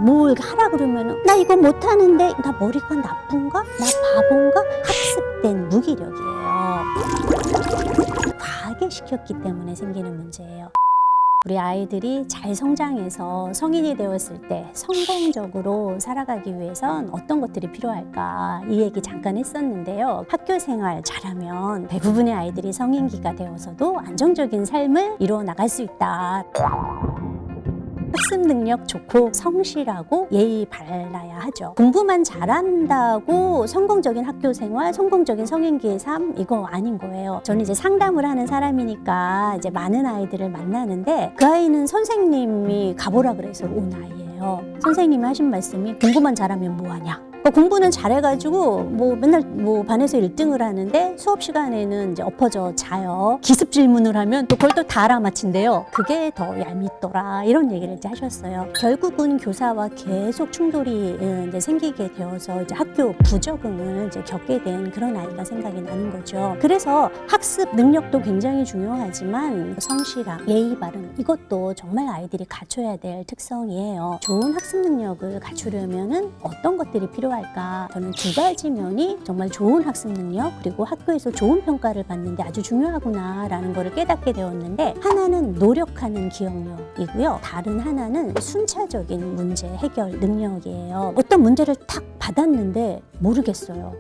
뭘 하라 그러면은 나 이거 못하는데, 나 머리가 나쁜가? 나 바본가? 학습된 무기력이에요. 과하게 시켰기 때문에 생기는 문제예요. 우리 아이들이 잘 성장해서 성인이 되었을 때 성공적으로 살아가기 위해선 어떤 것들이 필요할까, 이 얘기 잠깐 했었는데요. 학교 생활 잘하면 대부분의 아이들이 성인기가 되어서도 안정적인 삶을 이루어 나갈 수 있다. 학습 능력 좋고 성실하고 예의 발라야 하죠. 공부만 잘한다고 성공적인 학교 생활, 성공적인 성인기의 삶, 이거 아닌 거예요. 저는 이제 상담을 하는 사람이니까 이제 많은 아이들을 만나는데, 그 아이는 선생님이 가보라 그래서 온 아이예요. 선생님이 하신 말씀이 공부만 잘하면 뭐하냐. 공부는 잘해가지고 맨날 반에서 1등을 하는데 수업 시간에는 이제 엎어져 자요. 기습 질문을 하면 또 그걸 또 다 알아맞힌대요. 그게 더 얄밉더라, 이런 얘기를 이제 하셨어요. 결국은 교사와 계속 충돌이 이제 생기게 되어서 이제 학교 부적응을 이제 겪게 된 그런 아이가 생각이 나는 거죠. 그래서 학습 능력도 굉장히 중요하지만 성실함, 예의 바름, 이것도 정말 아이들이 갖춰야 될 특성이에요. 좋은 학습 능력을 갖추려면은 어떤 것들이 필요할까? 저는 두 가지 면이 정말 좋은 학습 능력, 그리고 학교에서 좋은 평가를 받는데 아주 중요하구나 라는 거를 깨닫게 되었는데, 하나는 노력하는 기억력이고요, 다른 하나는 순차적인 문제 해결 능력이에요. 어떤 문제를 탁 받았는데 모르겠어요.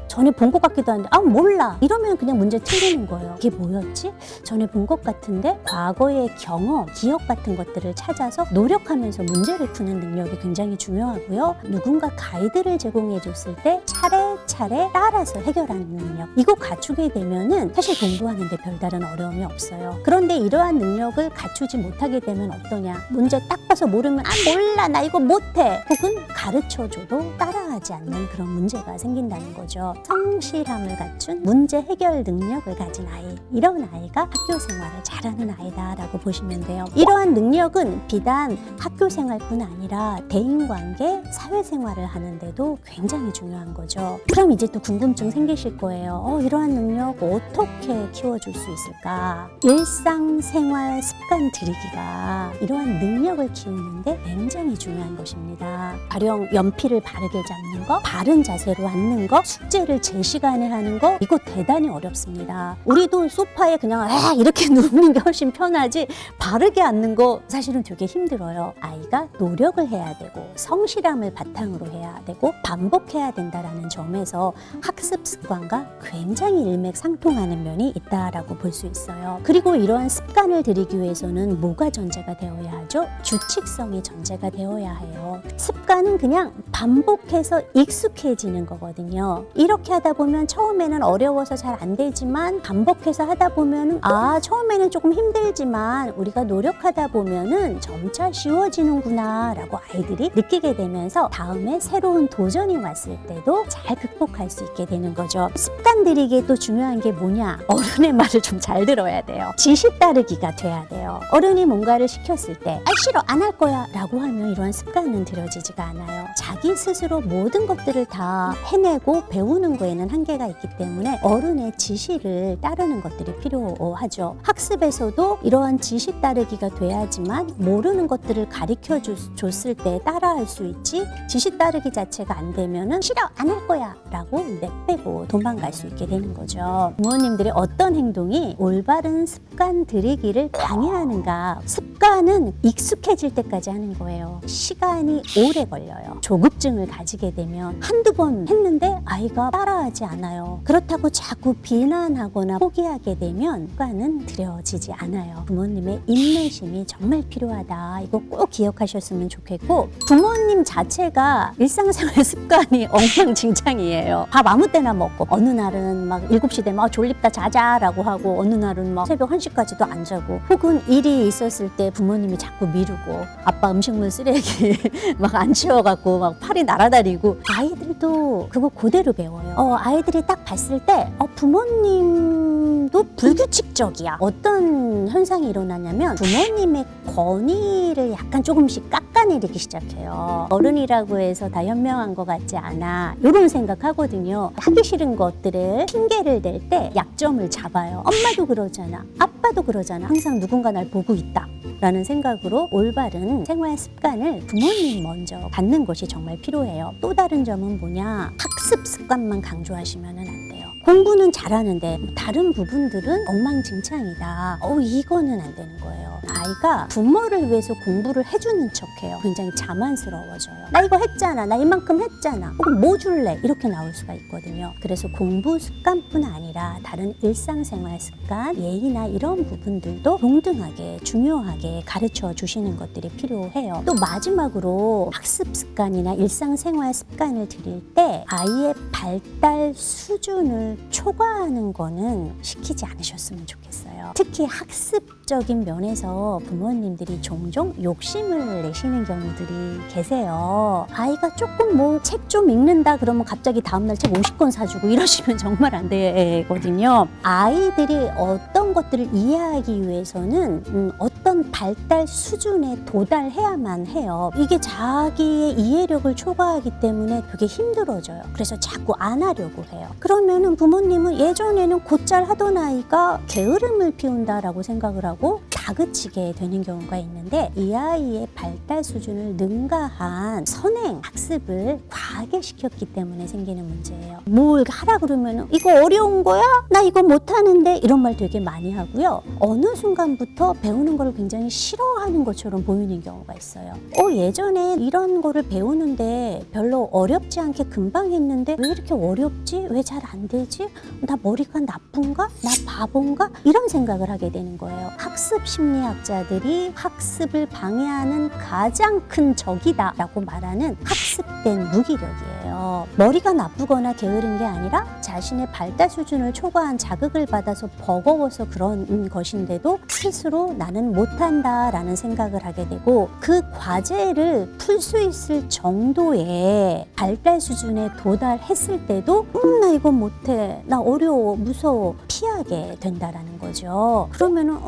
전에 본 것 같기도 한데 몰라, 이러면 그냥 문제 틀리는 거예요. 이게 뭐였지? 전에 본 것 같은데. 과거의 경험, 기억 같은 것들을 찾아서 노력하면서 문제를 푸는 능력이 굉장히 중요하고요. 누군가 가이드를 제공해 줬을 때 차례차례 따라서 해결하는 능력, 이거 갖추게 되면은 사실 공부하는데 별다른 어려움이 없어요. 그런데 이러한 능력을 갖추지 못하게 되면 어떠냐? 문제 딱 봐서 모르면 몰라, 나 이거 못해, 혹은 가르쳐줘도 따라하지 않는 그런 문제가 생긴다는 거죠. 성실함을 갖춘 문제 해결 능력을 가진 아이, 이런 아이가 학교 생활을 잘하는 아이다라고 보시면 돼요. 이러한 능력은 비단 학교 생활뿐 아니라 대인관계, 사회생활을 하는데도 굉장히 중요한 거죠. 그럼 이제 또 궁금증 생기실 거예요. 이러한 능력 어떻게 키워줄 수 있을까? 일상생활 습관 들이기가 이러한 능력을 키우는데 굉장히 중요한 것입니다. 가령 연필을 바르게 잡는 거, 바른 자세로 앉는 거, 숙제를 제 시간에 하는 거, 이거 대단히 어렵습니다. 우리도 소파에 그냥 이렇게 누우는 게 훨씬 편하지, 바르게 앉는 거 사실은 되게 힘들어요. 아이가 노력을 해야 되고 성실함을 바탕으로 해야 되고 반복해야 된다라는 점에서 학습 습관과 굉장히 일맥상통하는 면이 있다라고 볼 수 있어요. 그리고 이러한 습관을 들이기 위해서는 뭐가 전제가 되어야 하죠? 규칙성이 전제가 되어야 해요. 습관은 그냥 반복해서 익숙해지는 거거든요. 이렇게 하다 보면 처음에는 어려워서 잘 안 되지만, 반복해서 하다 보면은 처음에는 조금 힘들지만 우리가 노력하다 보면은 점차 쉬워지는구나 라고 아이들이 느끼게 되면서 다음에 새로운 도전이 왔을 때도 잘 극복할 수 있게 되는 거죠. 습관 들이기에 또 중요한 게 뭐냐? 어른의 말을 좀 잘 들어야 돼요. 지시 따르기가 돼야 돼요. 어른이 뭔가를 시켰을 때 싫어, 안 할 거야 라고 하면 이러한 습관은 들여지지가 않아요. 자기 스스로 모든 것들을 다 해내고 배우는 거에는 한계가 있기 때문에 어른의 지시를 따르는 것들이 필요하죠. 학습에서도 이러한 지시 따르기가 돼야지만 모르는 것들을 가르쳐 줬을 때 따라할 수 있지, 지시 따르기 자체가 안 되면은 싫어, 안 할 거야 라고 내빼고 도망갈 수 있게 되는 거죠. 부모님들의 어떤 행동이 올바른 습관 들이기를 방해하는가? 습관은 익숙해질 때까지 하는 거예요. 시간이 오래 걸려요. 조급증을 가지게 되면 한두 번 했는데 아이가 따라하지 않아요. 그렇다고 자꾸 비난하거나 포기하게 되면 습관은 들여지지 않아요. 부모님의 인내심이 정말 필요하다. 이거 꼭 기억하셨으면 좋겠고, 부모님 자체가 일상생활 습관이 엉망진창이에요. 밥 아무 때나 먹고, 어느 날은 막 7시 되면 졸립다 자자라고 하고, 어느 날은 막 새벽 1시까지도 안 자고, 혹은 일이 있었을 때 부모님이 자꾸 미루고, 아빠 음식물 쓰레기 막 안 치워갖고 막 팔이 날아다니고, 아이들도 그거 그대로 배워요. 아이들이 딱 봤을 때 부모님도 불규칙적이야. 어떤 현상이 일어나냐면 부모님의 권위를 약간 조금씩 깎아내리기 시작해요. 어른이라고 해서 다 현명한 것 같지 않아, 이런 생각하거든요. 하기 싫은 것들을 핑계를 댈 때 약점을 잡아요. 엄마도 그러잖아, 아빠도 그러잖아. 항상 누군가 날 보고 있다. 라는 생각으로 올바른 생활 습관을 부모님 먼저 갖는 것이 정말 필요해요. 또 다른 점은 뭐냐? 학습 습관만 강조하시면 안 돼요. 공부는 잘하는데 다른 부분들은 엉망진창이다. 이거는 안 되는 거예요. 아이가 부모를 위해서 공부를 해주는 척해요. 굉장히 자만스러워져요. 나 이거 했잖아. 나 이만큼 했잖아. 혹은 뭐 줄래? 이렇게 나올 수가 있거든요. 그래서 공부 습관뿐 아니라 다른 일상생활 습관, 예의나 이런 부분들도 동등하게 중요하게 가르쳐 주시는 것들이 필요해요. 또 마지막으로 학습 습관이나 일상생활 습관을 드릴 때 아이의 발달 수준을 초과하는 거는 시키지 않으셨으면 좋겠어요. 특히 학습적인 면에서 부모님들이 종종 욕심을 내시는 경우들이 계세요. 아이가 조금 뭐 책 좀 읽는다 그러면 갑자기 다음날 책 50권 사주고 이러시면 정말 안 되거든요. 아이들이 어떤 것들을 이해하기 위해서는 어떤 발달 수준에 도달해야만 해요. 이게 자기의 이해력을 초과하기 때문에 되게 힘들어져요. 그래서 자꾸 안 하려고 해요. 그러면은 부모님은 예전에는 곧잘 하던 아이가 게으름을 피운다라고 생각을 하고 다그치게 되는 경우가 있는데, 이 아이의 발달 수준을 능가한 선행 학습을 과하게 시켰기 때문에 생기는 문제예요. 뭘 하라 그러면은 이거 어려운 거야? 나 이거 못하는데? 이런 말 되게 많이 하고요. 어느 순간부터 배우는 걸 굉장히 싫어하는 것처럼 보이는 경우가 있어요. 예전에 이런 거를 배우는데 별로 어렵지 않게 금방 했는데 왜 이렇게 어렵지? 왜 잘 안 되지? 나 머리가 나쁜가? 나 바본가? 이런 생각을 하게 되는 거예요. 학습 심리학자들이 학습을 방해하는 가장 큰 적이다 라고 말하는 학습된 무기력이에요. 머리가 나쁘거나 게으른 게 아니라 자신의 발달 수준을 초과한 자극을 받아서 버거워서 그런 것인데도 스스로 나는 못한다 라는 생각을 하게 되고, 그 과제를 풀 수 있을 정도의 발달 수준에 도달했을 때도 나 이거 못해, 나 어려워, 무서워, 피하게 된다라는 거죠. 그러면은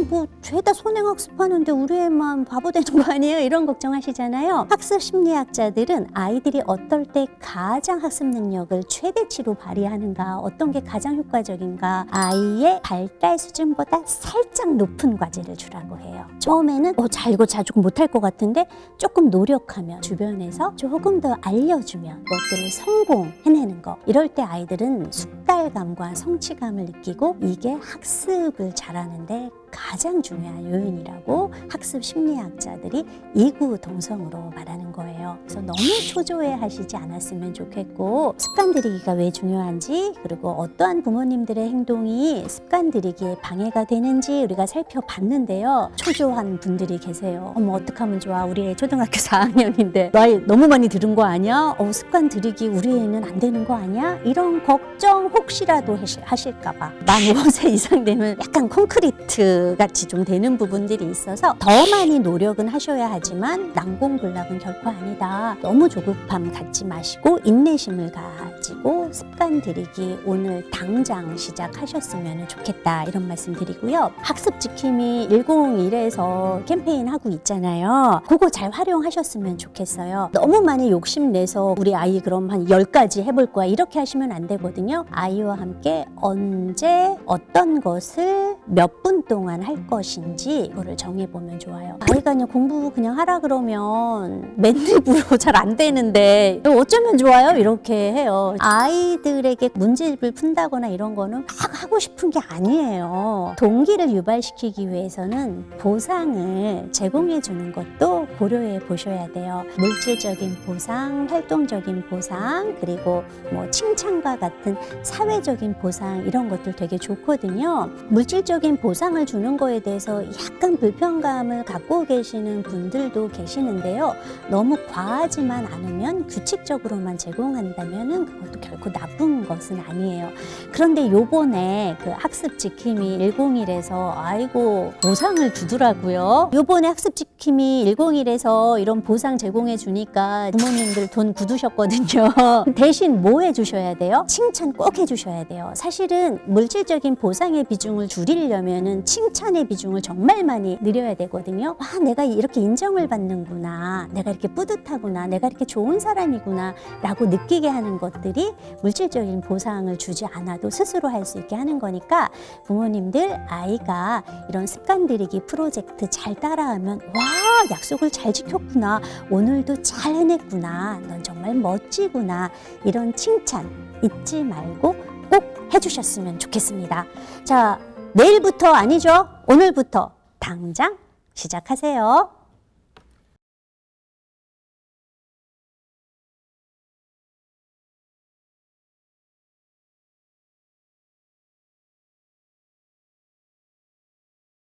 뭐 죄다 선행학습하는데 우리 애만 바보 되는 거 아니에요? 이런 걱정하시잖아요. 학습 심리학자들은 아이들이 어떨 때 가장 학습 능력을 최대치로 발휘하는가, 어떤 게 가장 효과적인가, 아이의 발달 수준보다 살짝 높은 과제를 주라고 해요. 처음에는 이거 조금 못할 것 같은데 조금 노력하면, 주변에서 조금 더 알려주면 그것들을 성공해내는 거, 이럴 때 아이들은 숙달감과 성취감을 느끼고 이게 학습을 잘하는데 가장 중요한 요인이라고 학습 심리학자들이 이구동성으로 말하는 거예요. 그래서 너무 초조해 하시지 않았으면 좋겠고, 습관 들이기가 왜 중요한지, 그리고 어떠한 부모님들의 행동이 습관 들이기에 방해가 되는지 우리가 살펴봤는데요. 초조한 분들이 계세요. 어떻게 하면 좋아? 우리 애 초등학교 4학년인데 나 너무 많이 들은 거 아니야? 습관 들이기 우리 애는 안 되는 거 아니야? 이런 걱정 혹시라도 하실까 봐. 만 5세 이상 되면 약간 콘크리트 같이 좀 되는 부분들이 있어서 더 많이 노력은 하셔야 하지만 난공불락은 결코 아니다. 너무 조급함 갖지 마시고 인내심을 가지고 습관 들이기 오늘 당장 시작하셨으면 좋겠다, 이런 말씀 드리고요. 학습 지킴이 101에서 캠페인 하고 있잖아요. 그거 잘 활용하셨으면 좋겠어요. 너무 많이 욕심내서 우리 아이 그럼 한 10가지 해볼 거야 이렇게 하시면 안 되거든요. 아이와 함께 언제 어떤 것을 몇 분 동안 할 것인지 이거를 정해보면 좋아요. 아이가 그냥 공부 그냥 하라 그러면 맨입으로 잘 안 되는데 어쩌면 좋아요? 이렇게 해요. 아이들에게 문제집을 푼다거나 이런 거는 막 하고 싶은 게 아니에요. 동기를 유발시키기 위해서는 보상을 제공해 주는 것도 고려해 보셔야 돼요. 물질적인 보상, 활동적인 보상, 그리고 뭐 칭찬과 같은 사회적인 보상, 이런 것들 되게 좋거든요. 물질적인 보상을 주는 거에 대해서 약간 불편감을 갖고 계시는 분들도 계시는데요. 너무 과하지만 않으면, 규칙적으로만 제공한다면 그것도 결코 나쁜 것은 아니에요. 그런데 요번에 그 학습 지킴이 101에서 아이고 보상을 주더라고요. 요번에 학습 지킴이 101에서 이런 보상 제공해 주니까 부모님들 돈 굳으셨거든요. 대신 뭐 해주셔야 돼요? 칭찬 꼭 해주셔야 돼요. 사실은 물질적인 보상의 비중을 줄이려면은 칭찬의 비중을 정말 많이 늘려야 되거든요. 와, 내가 이렇게 인정을 받는구나, 내가 이렇게 뿌듯하구나, 내가 이렇게 좋은 사람이구나 라고 느끼게 하는 것들이 물질적인 보상을 주지 않아도 스스로 할 수 있게 하는 거니까, 부모님들 아이가 이런 습관 들이기 프로젝트 잘 따라하면 와, 약속을 잘 지켰구나, 오늘도 잘 해냈구나, 넌 정말 멋지구나, 이런 칭찬 잊지 말고 꼭 해주셨으면 좋겠습니다. 자, 내일부터 아니죠? 오늘부터 당장 시작하세요.